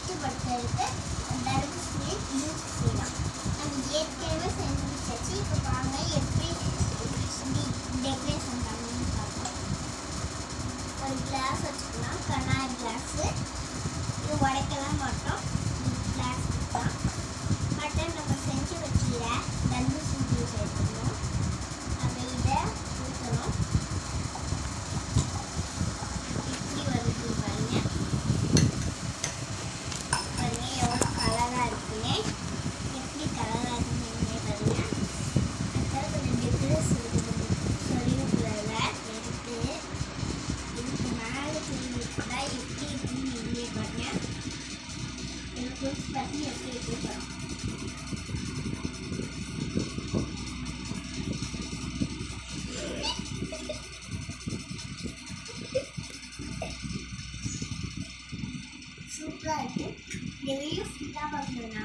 கட்டுப்படுத்துறதுக்கு தர்பூசணியை யூஸ் செய்யலாம். நம்ம ஏற்கனவே செஞ்சு வச்சாச்சு. இப்போ வாங்க எப்படி டெக்கரேஷன் பண்ணணும்னு பார்க்கலாம். ஒரு கிளாஸ் வச்சுக்கலாம், கண்ணாடி கிளாஸு. இது உடைக்கலாம் மாட்டோம், கிளாஸ் தான். மட்டன் நம்ம செஞ்சு வச்சுக்கிற தர்பூசணி ஜூஸ் எடுத்துக்கணும். அப்போ இதை ஊற்றணும். இப்படி வருது பாருங்க. பாருங்க எவ்வளோ கலராக இருக்குன்னு. எப்படி கலராக இருக்குன்னு பாருங்க. அடுத்தது கொஞ்சம் டெக்கரேஷன் சொருவிக்குள்ள எடுத்து இதுக்கு மேலே திரும்பிட்டுனா எப்படி இருக்குன்னு நீங்களே பாருங்க. இதை குறித்து பார்த்து எப்படி இருக்கு பாருங்க. சூப்பராக இருக்குது. இந்த வீடியோ ஃபுல்லாக பார்க்கணுன்னா